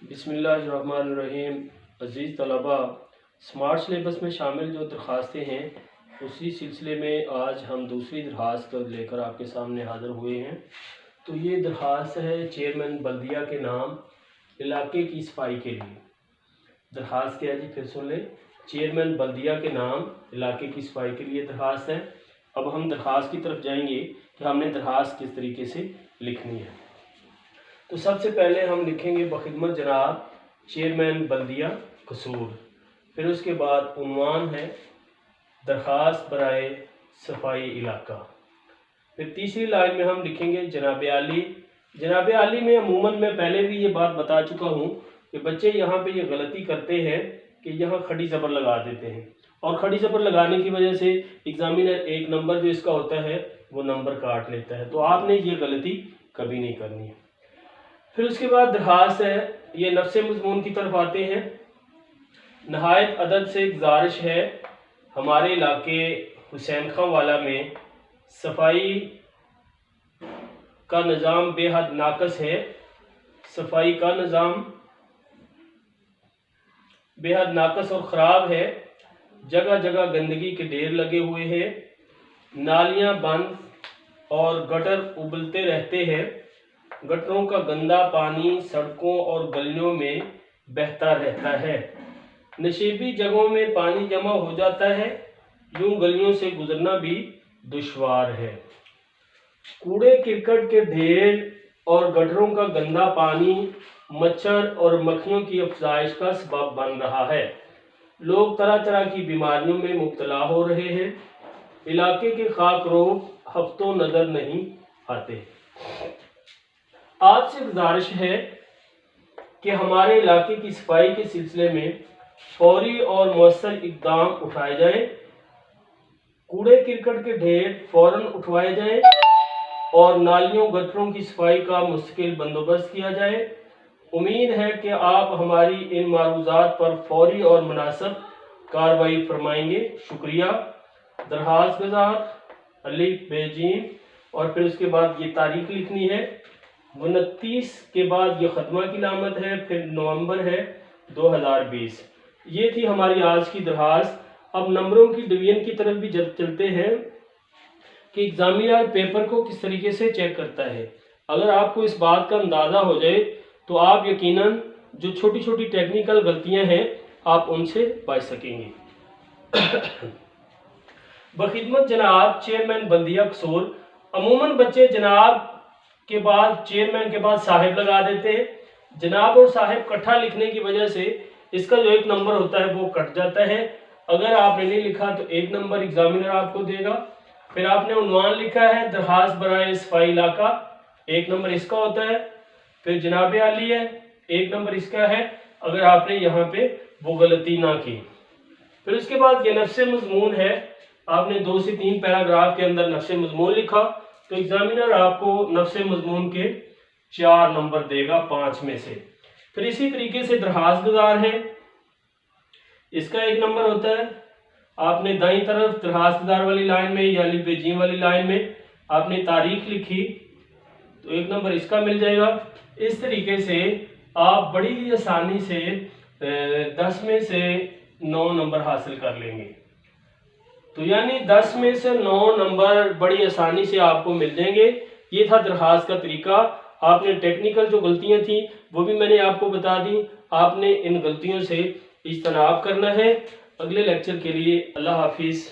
बिस्मिल्लाहिर्रहमानिर्रहीम। अज़ीज़ तलबा, smart syllabus में शामिल जो दरख्वास्तें हैं उसी सिलसिले में आज हम दूसरी दरख्वास्त लेकर आपके सामने हाज़िर हुए हैं। तो ये दरख्वास्त है चेयरमैन बल्दिया के नाम इलाके की सफाई के लिए। दरख्वास्त क्या है जी, फिर सुन लें। चेयरमैन बल्दिया के नाम इलाके की सफाई के लिए दरख्वास्त है। अब हम दरख्वास्त की तरफ जाएंगे कि हमने दरख्वास्त किस तरीके से लिखनी है। तो सबसे पहले हम लिखेंगे बखिदमत जनाब चेयरमैन बल्दिया कसूर। फिर उसके बाद उन्वान है दरख्वास्त बराए सफाई इलाका। फिर तीसरी लाइन में हम लिखेंगे जनाब आली। जनाब आली में अमूमन मैं पहले भी ये बात बता चुका हूँ कि बच्चे यहाँ पे ये गलती करते हैं कि यहाँ खड़ी ज़बर लगा देते हैं और खड़ी ज़बर लगाने की वजह से एग्जामिनर एक नंबर जो इसका होता है वो नंबर काट लेता है। तो आपने ये गलती कभी नहीं करनी है। फिर उसके बाद दरख्वास्त है, ये नफ्से मज़मून की तरफ आते हैं। नहायत अदब से गुजारिश है, हमारे इलाके हुसैन खां वाला में सफाई का निज़ाम बेहद नाकस है। सफाई का निज़ाम बेहद नाकस और ख़राब है। जगह जगह गंदगी के ढेर लगे हुए हैं, नालियां बंद और गटर उबलते रहते हैं। गटरों का गंदा पानी सड़कों और गलियों में बहता रहता है। नशीबी जगहों में पानी जमा हो जाता है, यूं गलियों से गुजरना भी दुश्वार है। कूड़े करकट के ढेर और गटरों का गंदा पानी मच्छर और मक्खियों की अफजाइश का सबब बन रहा है। लोग तरह तरह की बीमारियों में मुब्तला हो रहे हैं। इलाके के खाकरोग हफ्तों नजर नहीं आते। आपसे गुजारिश है कि हमारे इलाके की सफाई के सिलसिले में फौरी और मौसर इक़दाम उठाए जाएं। कूड़े करकट के ढेर फौरन उठवाए जाएं और नालियों गटरों की सफाई का मुस्तकिल बंदोबस्त किया जाए। उम्मीद है कि आप हमारी इन मारूज़ात पर फौरी और मुनासिब कार्रवाई फरमाएंगे। शुक्रिया। दरख्वास्त गुज़ार अली बेजीम। और फिर उसके बाद ये तारीख लिखनी है 29 के बाद ये ख़त्मा की लामत है, फिर नवंबर है 2020। ये थी हमारी आज की दरख्वास्त। अब नंबरों की डिवीजन की तरफ भी चलते हैं कि एग्जामिनर पेपर को किस तरीके से चेक करता है। अगर आपको इस बात का अंदाज़ा हो जाए तो आप यकीनन जो छोटी छोटी टेक्निकल गलतियां हैं आप उनसे बच सकेंगे। बखिदमत जनाब चेयरमैन बल्दिया कसूर। अमूमन बच्चे जनाब के बाद चेयरमैन के बाद साहिब लगा देते हैं। जनाब और साहिब इकट्ठा लिखने की वजह से इसका जो एक नंबर होता है वो कट जाता है। अगर आपने नहीं लिखा तो एक नंबर एग्जामिनर आपको देगा। फिर आपने उन्वान लिखा है दरख्वास्त बराए सफाई इलाका, एक नंबर इसका होता है। फिर जनाब आली है, एक नंबर इसका है अगर आपने यहाँ पे वो गलती ना की। फिर उसके बाद ये नफ्से मज़मून है, आपने 2 से 3 पैराग्राफ के अंदर नफ्से मज़मून लिखा तो एग्जामिनर आपको नफ्से मज़मून के 4 नंबर देगा 5 में से। फिर इसी तरीके से दरख्वास्त गुज़ार है, इसका 1 नंबर होता है। आपने दाईं तरफ दरख्वास्त गुज़ार वाली लाइन में या अली बेजीम वाली लाइन में आपने तारीख लिखी तो 1 नंबर इसका मिल जाएगा। इस तरीके से आप बड़ी ही आसानी से 10 में से 9 नंबर हासिल कर लेंगे। तो यानी 10 में से 9 नंबर बड़ी आसानी से आपको मिल जाएंगे। ये था दरख्वास्त का तरीका। आपने टेक्निकल जो गलतियां थी वो भी मैंने आपको बता दी। आपने इन गलतियों से इज्तनाब करना है। अगले लेक्चर के लिए अल्लाह हाफिज़।